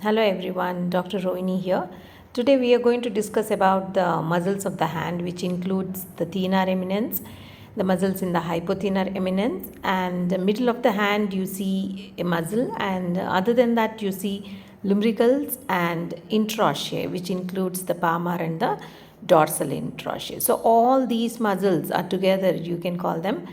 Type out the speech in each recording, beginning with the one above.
Hello everyone, Dr. Rohini here. Today we are going to discuss about the muscles of the hand, which includes the thenar eminence, the muscles in the hypothenar eminence, and the middle of the hand you see a muscle, and other than that you see lumbricals and interossei, which includes the palmar and the dorsal interossei. So all these muscles are together, you can call them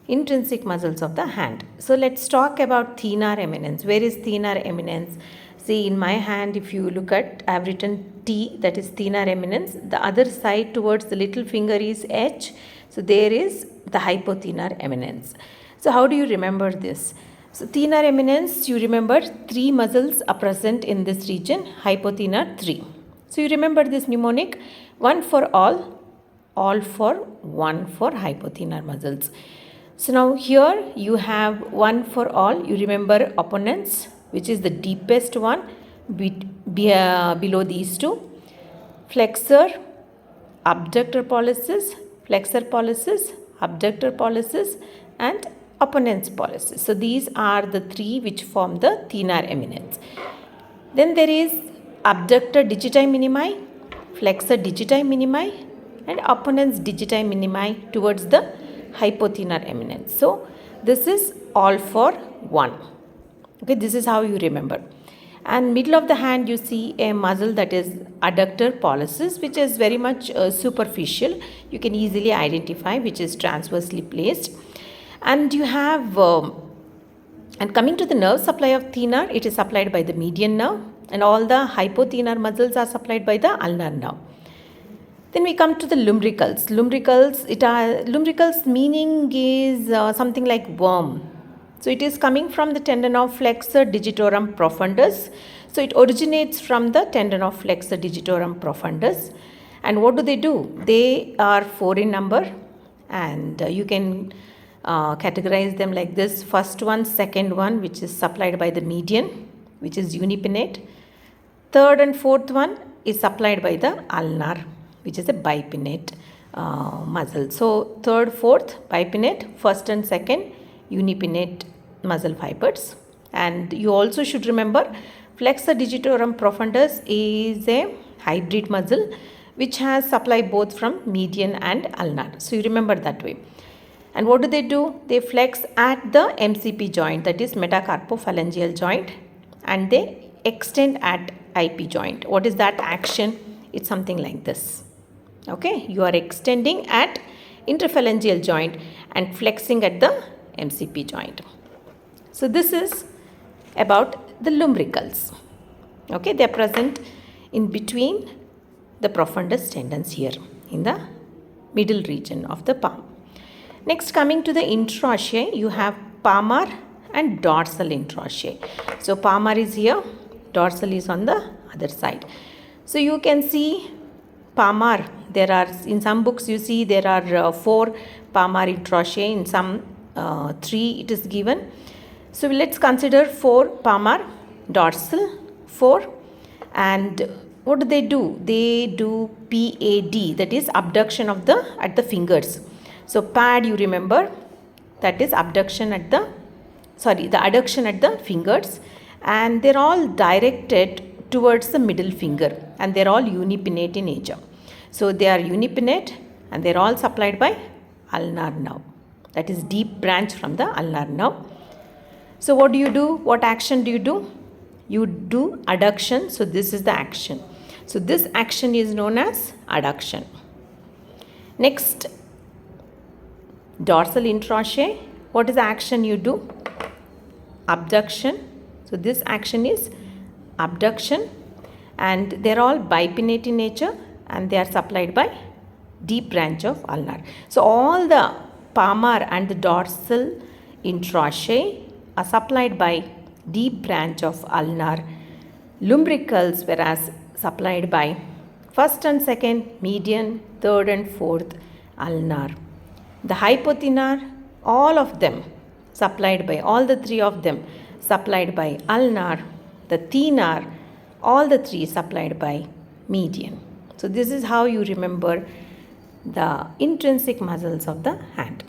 intrinsic muscles of the hand. So let's talk about thenar eminence. Where is thenar eminence? See, in my hand, if you look at, I have written T, that is thenar eminence. The other side towards the little finger is H. So there is the hypothenar eminence. So how do you remember this? So thenar eminence, you remember 3 muscles are present in this region, hypothenar 3. So you remember this mnemonic, one for all for one for hypothenar muscles. So now here you have one for all. You remember opponents, which is the deepest one below these two. Flexor, abductor pollicis, flexor pollicis, abductor pollicis, and opponent's pollicis. So these are the 3 which form the thenar eminence. Then there is abductor digiti minimi, flexor digiti minimi, and opponent's digiti minimi towards the hypothenar eminence. So this is all for one. Okay, this is how you remember. And middle of the hand you see a muscle that is adductor pollicis, which is very much superficial. You can easily identify, which is transversely placed. And you have, and coming to the nerve supply of thenar, it is supplied by the median nerve, and all the hypothenar muscles are supplied by the ulnar nerve. Then we come to the lumbricals. Lumbricals meaning is something like worm. So it is coming from the tendon of flexor digitorum profundus. So it originates from the tendon of flexor digitorum profundus. And what do? They are 4 in number, and you can categorize them like this. First one, second one, which is supplied by the median, which is unipinnate. Third and fourth one is supplied by the ulnar, which is a bipinnate muscle. So third, fourth, bipinnate, first and second, unipinnate muscle fibers. And you also should remember flexor digitorum profundus is a hybrid muscle which has supply both from median and ulnar. So you remember that way. And what do? They flex at the MCP joint, that is metacarpophalangeal joint, and they extend at IP joint. What is that action? It's something like this. Okay, you are extending at interphalangeal joint and flexing at the MCP joint. So this is about the lumbricals. Okay, they are present in between the profundus tendons here in the middle region of the palm. Next, coming to the interossei, you have palmar and dorsal interossei. So palmar is here, dorsal is on the other side. So you can see palmar, there are, in some books you see there are 4 palmar interossei, in some 3 it is given. So let's consider 4 palmar, dorsal 4, and what do? They do PAD, that is abduction of at the fingers. So pad, you remember, that is abduction at the adduction at the fingers, and they're all directed towards the middle finger, and they're all unipinnate in nature. So they are unipinnate and they're all supplied by ulnar nerve, that is deep branch from the ulnar nerve. So what do? What action do? You do adduction. So this is the action. So this action is known as adduction. Next, dorsal interossei. What is the action you do? Abduction. So this action is abduction, and they're all bipinnate in nature, and they are supplied by deep branch of ulnar. So all the palmar and the dorsal interossei are supplied by deep branch of ulnar. Lumbricals, whereas supplied by first and second, median, third and fourth, ulnar. The hypothenar, all of them supplied by, all the 3 of them supplied by ulnar. The thenar, all the 3 supplied by median. So this is how you remember the intrinsic muscles of the hand.